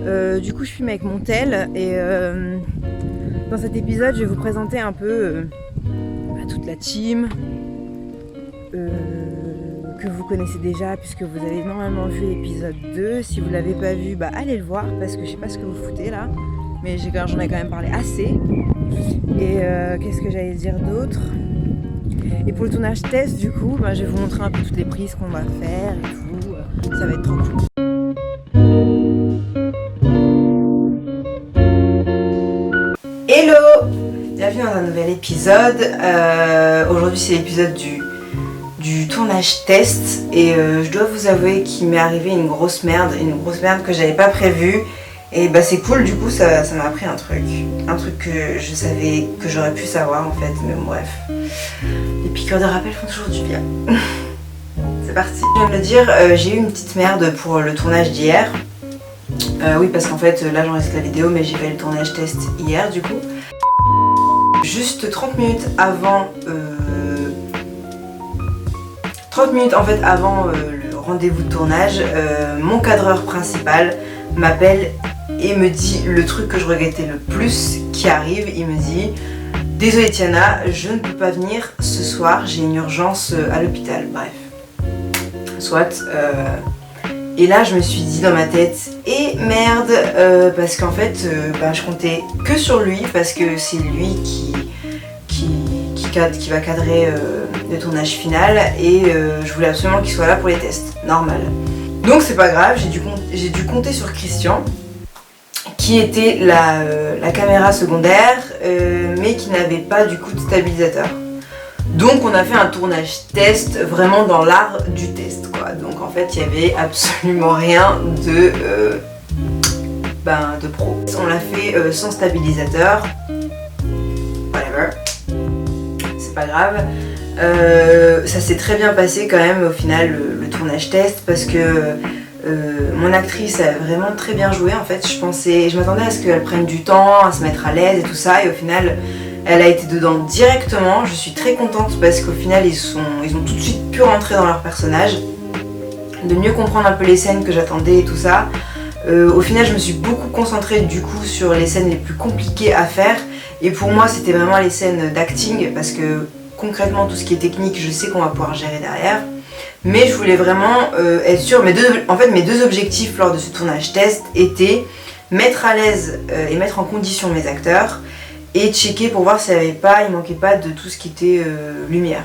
Du coup je filme avec mon tel et dans cet épisode je vais vous présenter un peu toute la team que vous connaissez déjà puisque vous avez normalement vu l'épisode 2. Si vous l'avez pas vu, allez le voir parce que je sais pas ce que vous foutez là, mais j'en ai quand même parlé assez. Et qu'est-ce que j'allais dire d'autre? Et pour le tournage test du coup, je vais vous montrer un peu toutes les prises qu'on va faire et tout, ça va être trop cool. Hello! Bienvenue dans un nouvel épisode. Aujourd'hui c'est l'épisode du tournage test et je dois vous avouer qu'il m'est arrivé une grosse merde que j'avais pas prévue. Et c'est cool, du coup ça m'a appris un truc que je savais, que j'aurais pu savoir en fait, mais bon, bref. Les piqûres de rappel font toujours du bien. C'est parti. Je viens de le dire, j'ai eu une petite merde pour le tournage d'hier. Oui, parce qu'en fait là j'enregistre la vidéo mais j'ai fait le tournage test hier du coup. Juste 30 minutes avant avant le rendez-vous de tournage, mon cadreur principal m'appelle et me dit le truc que je regrettais le plus qui arrive. Il me dit: désolé Tiana, je ne peux pas venir ce soir, j'ai une urgence à l'hôpital. Bref, soit. Et là je me suis dit dans ma tête, et merde, parce qu'en fait je comptais que sur lui parce que c'est lui qui va cadrer le tournage final et je voulais absolument qu'il soit là pour les tests, normal. Donc c'est pas grave, j'ai dû compter sur Christian qui était la caméra secondaire mais qui n'avait pas du coup de stabilisateur. Donc on a fait un tournage test vraiment dans l'art du test quoi. Donc en fait il n'y avait absolument rien de pro. On l'a fait sans stabilisateur. Whatever. C'est pas grave. Ça s'est très bien passé quand même au final le tournage test parce que mon actrice a vraiment très bien joué en fait. Je m'attendais à ce qu'elle prenne du temps à se mettre à l'aise et tout ça, et au final elle a été dedans directement. Je suis très contente parce qu'au final ils ont tout de suite pu rentrer dans leur personnage, de mieux comprendre un peu les scènes que j'attendais et tout ça. Au final je me suis beaucoup concentrée du coup sur les scènes les plus compliquées à faire, et pour moi c'était vraiment les scènes d'acting parce que concrètement tout ce qui est technique je sais qu'on va pouvoir gérer derrière. Mais je voulais vraiment être sûre. Mes deux objectifs lors de ce tournage test étaient mettre à l'aise et mettre en condition mes acteurs et checker pour voir s'il manquait pas de tout ce qui était lumière.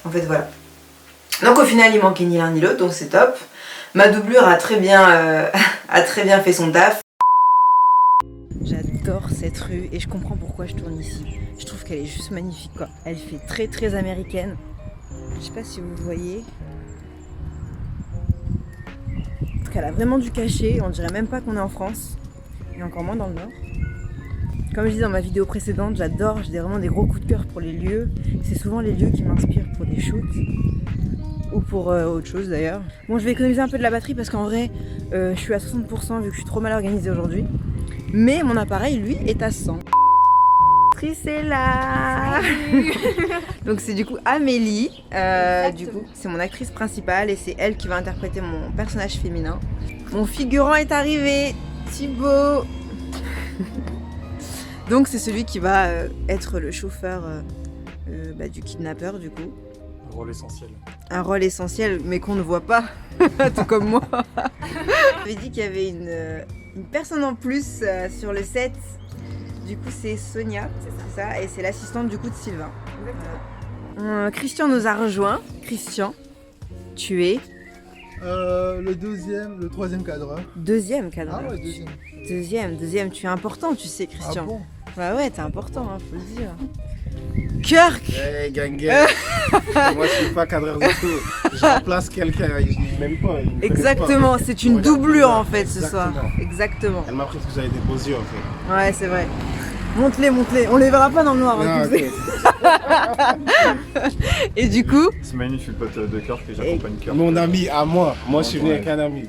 En fait voilà. Donc au final il manquait ni l'un ni l'autre, donc c'est top. Ma doublure a très bien fait son taf. J'adore cette rue et je comprends pourquoi je tourne ici. Je trouve qu'elle est juste magnifique quoi. Elle fait très très américaine. Je sais pas si vous voyez. Elle a vraiment du cachet, on dirait même pas qu'on est en France, et encore moins dans le Nord. Comme je disais dans ma vidéo précédente, j'adore, j'ai vraiment des gros coups de cœur pour les lieux. C'est souvent les lieux qui m'inspirent pour des shoots, ou pour autre chose d'ailleurs. Bon, je vais économiser un peu de la batterie parce qu'en vrai, je suis à 60% vu que je suis trop mal organisée aujourd'hui. Mais mon appareil, lui, est à 100. C'est là. Donc c'est du coup Amélie, du coup c'est mon actrice principale et c'est elle qui va interpréter mon personnage féminin. Mon figurant est arrivé, Thibaut. Donc c'est celui qui va être le chauffeur du kidnappeur du coup. Un rôle essentiel. Un rôle essentiel mais qu'on ne voit pas, tout comme moi. J'avais dit qu'il y avait une personne en plus sur le set. Du coup c'est Sonia, c'est ça, et c'est l'assistante du coup de Sylvain. Christian nous a rejoint. Christian, tu es le troisième cadreur. Deuxième cadreur. Ah ouais, Deuxième, tu es important, tu sais Christian. Ah bon? Bah ouais, t'es important, hein, faut le dire. Kirk. Hey gang. Moi je suis pas cadreur du tout. Je remplace quelqu'un, même pas. Exactement, c'est une doublure en fait ce soir. Exactement. Exactement. Elle m'a appris que j'avais des beaux yeux en fait. Ouais, c'est vrai. Monte-les, on les verra pas dans le noir. Non, okay. Et du coup Smaïn, je suis le pote de Kirk et j'accompagne Kirk. Mon ami à moi. Moi je suis venu avec un ami.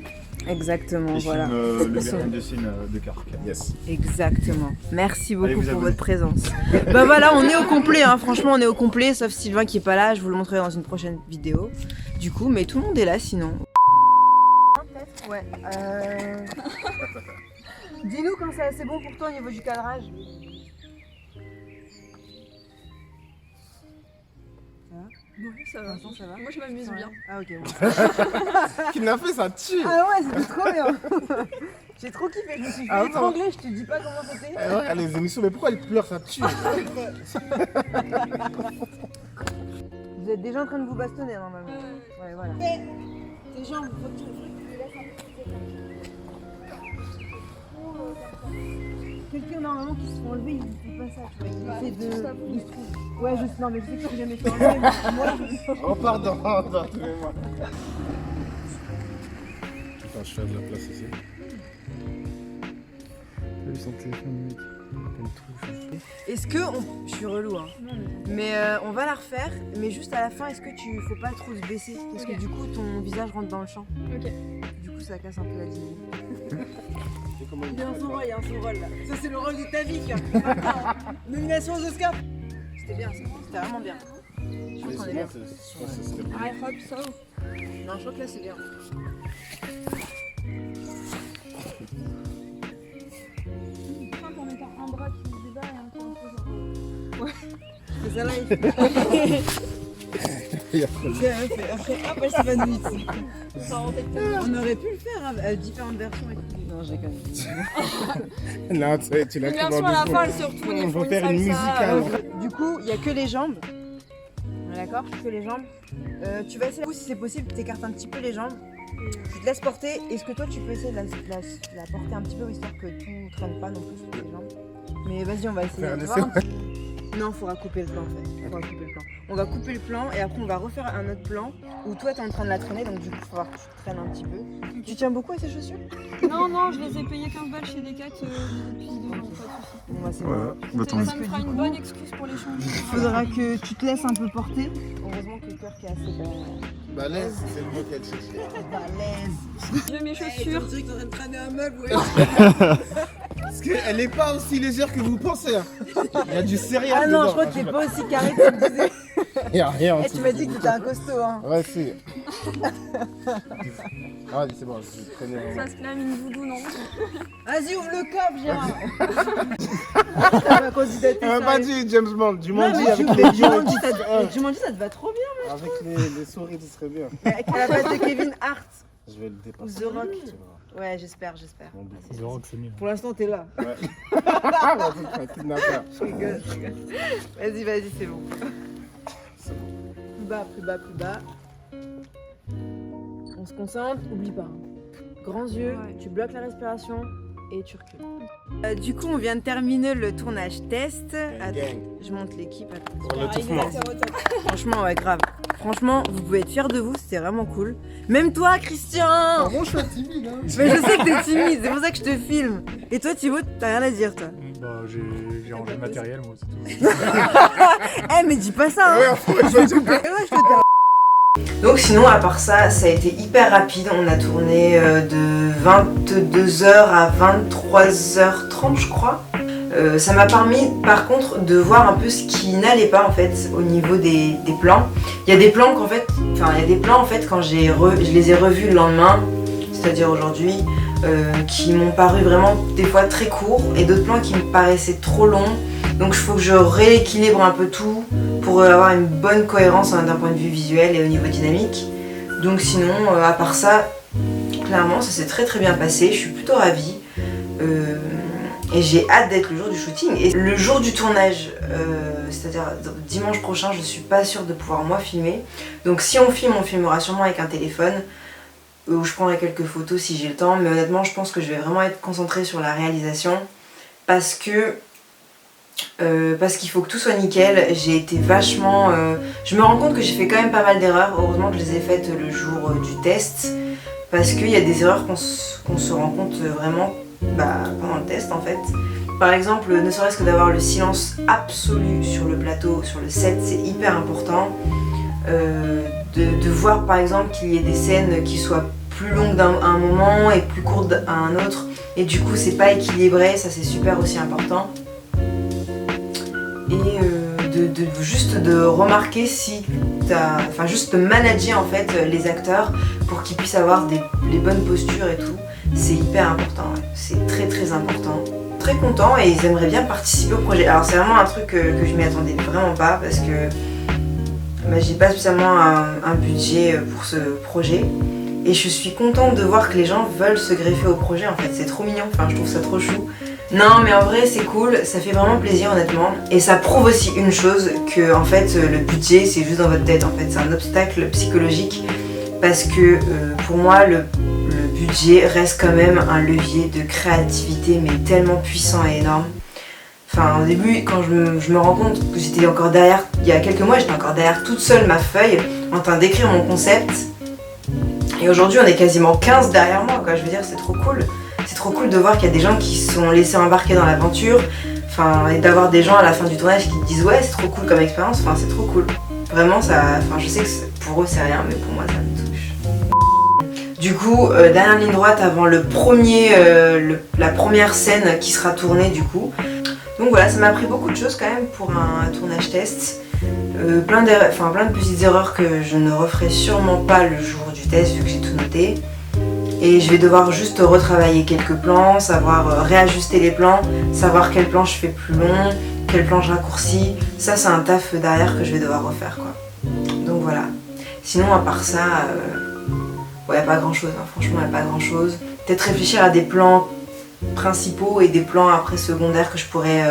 Exactement, Et voilà. le behind the scene de Kirk. Yes. Exactement. Merci beaucoup Allez, vous pour abonner. votre présence. Bah voilà, on est au complet, hein. Franchement on est au complet, sauf Sylvain qui est pas là, je vous le montrerai dans une prochaine vidéo. Du coup, mais tout le monde est là sinon. Ouais. Dis-nous quand c'est assez bon pour toi au niveau du cadrage. Oui, ça va. Vincent, ça va? Moi, je m'amuse bien. Ah ok, bon. Qui n'a fait ça tue. Ah ouais, c'était trop bien. J'ai trop kiffé, je me suis fait Ah, étrangler, je te dis pas comment c'était. Regarde les émissions, mais pourquoi elle pleure, ça tue. Vous êtes déjà en train de vous bastonner normalement. Ouais, voilà. Tes jambes, faut que tu les laisses un peu. Quelqu'un normalement qui se fait enlever, il fait pas ça, tu vois. Il essaie de. je t'avoue, mais- Ouais, je sais, non, mais je sais que tu n'as jamais fait enlever. Mais moi, Oh, pardon, excusez-moi. Attends, je fais de la place ici. T'as vu son téléphone, mec? Est-ce que je suis relou, hein. Mais on va la refaire, mais juste à la fin, est-ce que tu faut pas trop se baisser parce que Ok. du coup ton visage rentre dans le champ. Ok. Du coup ça casse un peu la dynamique. Il y a un son rôle, là. Ça c'est le rôle de ta vie, nomination aux Oscars. C'était bien, c'était vraiment bien. Je crois qu'on est bien. Je pense que ce serait I hope so. Non, je crois que là c'est bien. Je crois qu'en mettant un bras qui se débat et un qui se C'est ça live. Il y a trop de- Après, hop, elle s'évanouit. Ça en fait On aurait pu le faire à différentes versions et tout. Non, je déconne. Non, tu l'as Une cru version dans à la deux fin, fois. elle se retourne, On ils font va faire une salsa, musicale. Du coup, il n'y a que les jambes. On est d'accord? Que les jambes. Tu vas essayer, si c'est possible, tu écartes un petit peu les jambes. Tu te laisses porter. Est-ce que toi, tu peux essayer de la porter un petit peu, histoire que tout ne traîne pas non plus sur les jambes? Mais vas-y, on va essayer. Faire un Tu essai. vois, non, il faudra couper le plan en fait. Faudra couper le plan. On va couper le plan et après on va refaire un autre plan où toi t'es en train de la traîner, donc du coup il faudra que tu te traînes un petit peu. Tu tiens beaucoup à ces chaussures? Non, non, je les ai payés 15 balles chez Decat depuis 2 ans, pas de soucis. Bon, bah, c'est Ouais, bon. bah tant mieux. Ça me fera une bonne excuse pour les changer. Il faudra que tu te laisses un peu porter. Heureusement que le cœur qui est assez Balèze, c'est le mot qu'elle cherchait. balèze. J'ai mes chaussures. Tu es en train de traîner un meuble, ouais. Parce qu'elle n'est pas aussi légère que vous pensez. Hein. Il y a du céréal Ah non, dedans. je crois que t'es pas aussi carré que tu me disais. Il y a rien en Eh, dessous. tu m'as dit que t'étais un costaud, hein. Ouais, si. Ah, c'est bon, je prenais. Ça se clame une voodoo, non? Vas-y, ouvre le coffre, Gérard. Ma candidature. On m'a pas dit James Bond, du Non, Mandy mais avec les Jumanji, ça te va trop bien. Avec les souris, ce serait bien. Avec la base de Kevin Hart. Je vais le dépasser. Ou The Rock. Tu verras. Ouais, j'espère. Mon but. The Rock, c'est mieux. Pour l'instant, t'es là. Ouais. Vas-y, un kidnappeur. Je rigole. Vas-y, c'est bon. C'est bon. Plus bas. On se concentre, oublie pas. Grands yeux, Ouais. tu bloques la respiration et tu recules. Du coup, on vient de terminer le tournage test. Attends, Gang. je monte l'équipe. Attends. Pour l'étouffement. Franchement, ouais, grave. Franchement, vous pouvez être fiers de vous, c'était vraiment cool. Même toi, Christian. Bon, je suis timide, hein. Mais je sais que t'es timide, c'est pour ça que je te filme. Et toi, Thibaut, t'as rien à dire, toi. Bah, j'ai rangé le matériel, moi, c'est tout. Eh, mais dis pas ça, hein. Ouais, je vais dire. Donc sinon, à part ça, ça a été hyper rapide. On a tourné de 22h à 23h30, je crois. Ça m'a permis, par contre, de voir un peu ce qui n'allait pas, en fait, au niveau des plans. Il y a des plans qu'en fait, quand je les ai revus le lendemain, c'est-à-dire aujourd'hui, qui m'ont paru vraiment des fois très courts, et d'autres plans qui me paraissaient trop longs. Donc il faut que je rééquilibre un peu tout pour avoir une bonne cohérence d'un point de vue visuel et au niveau dynamique. Donc sinon, à part ça, clairement ça s'est très très bien passé, je suis plutôt ravie. Et j'ai hâte d'être le jour du shooting. Et le jour du tournage, c'est-à-dire dimanche prochain, je suis pas sûre de pouvoir moi filmer. Donc si on filmera sûrement avec un téléphone, où je prendrai quelques photos si j'ai le temps. Mais honnêtement, je pense que je vais vraiment être concentrée sur la réalisation parce qu'il faut que tout soit nickel. J'ai été vachement... je me rends compte que j'ai fait quand même pas mal d'erreurs. Heureusement que je les ai faites le jour du test. Parce qu'il y a des erreurs qu'on se rend compte vraiment pendant le test en fait. Par exemple, ne serait-ce que d'avoir le silence absolu sur le plateau, sur le set, c'est hyper important. De voir par exemple qu'il y ait des scènes qui soient plus longues à un moment et plus courtes à un autre. Et du coup, c'est pas équilibré, ça c'est super aussi important. Et juste de remarquer si juste de manager en fait les acteurs pour qu'ils puissent avoir les bonnes postures et tout. c'est hyper important, ouais. C'est très très important. Très content et ils aimeraient bien participer au projet. Alors c'est vraiment un truc que je m'y attendais vraiment pas parce que j'ai pas spécialement un budget pour ce projet. Et je suis contente de voir que les gens veulent se greffer au projet en fait, c'est trop mignon, enfin je trouve ça trop chou. Non mais en vrai c'est cool, ça fait vraiment plaisir honnêtement. Et ça prouve aussi une chose, que en fait le budget c'est juste dans votre tête en fait, c'est un obstacle psychologique. Parce que pour moi le budget reste quand même un levier de créativité mais tellement puissant et énorme. Enfin au début quand je me rends compte que j'étais encore derrière, il y a quelques mois j'étais encore derrière toute seule ma feuille en train d'écrire mon concept. Et aujourd'hui on est quasiment 15 derrière moi quoi, je veux dire c'est trop cool. C'est trop cool de voir qu'il y a des gens qui se sont laissés embarquer dans l'aventure. Enfin, et d'avoir des gens à la fin du tournage qui disent ouais c'est trop cool comme expérience, enfin c'est trop cool. Vraiment ça, enfin je sais que pour eux c'est rien mais pour moi ça me touche. Du coup, dernière ligne droite avant la première scène qui sera tournée du coup. Donc voilà, ça m'a appris beaucoup de choses quand même pour un tournage test. Plein de petites erreurs que je ne referai sûrement pas le jour du test vu que j'ai tout noté. Et je vais devoir juste retravailler quelques plans, savoir réajuster les plans, savoir quel plan je fais plus long, quel plan je raccourcis. Ça c'est un taf derrière que je vais devoir refaire quoi. Donc voilà. Sinon à part ça, ouais pas grand chose, hein. Franchement il n'y a pas grand chose. Peut-être réfléchir à des plans principaux et des plans après secondaires que je pourrais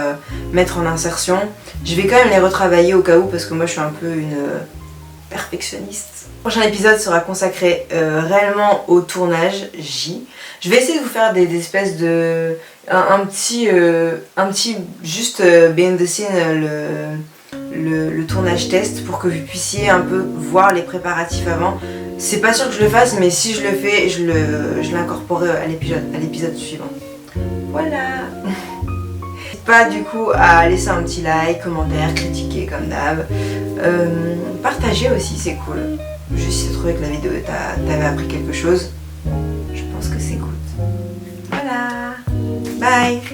mettre en insertion. Je vais quand même les retravailler au cas où parce que moi je suis un peu une perfectionniste. Le prochain épisode sera consacré réellement au tournage J. Je vais essayer de vous faire des espèces de... un petit juste behind the scene le tournage test pour que vous puissiez un peu voir les préparatifs avant. C'est pas sûr que je le fasse mais si je le fais je l'incorporerai à l'épisode suivant. Voilà. N'hésite pas du coup à laisser un petit like, commentaire, critiquer comme d'hab. Partager aussi c'est cool. Juste si tu trouvais que la vidéo t'avais appris quelque chose, je pense que c'est cool. Voilà. Bye.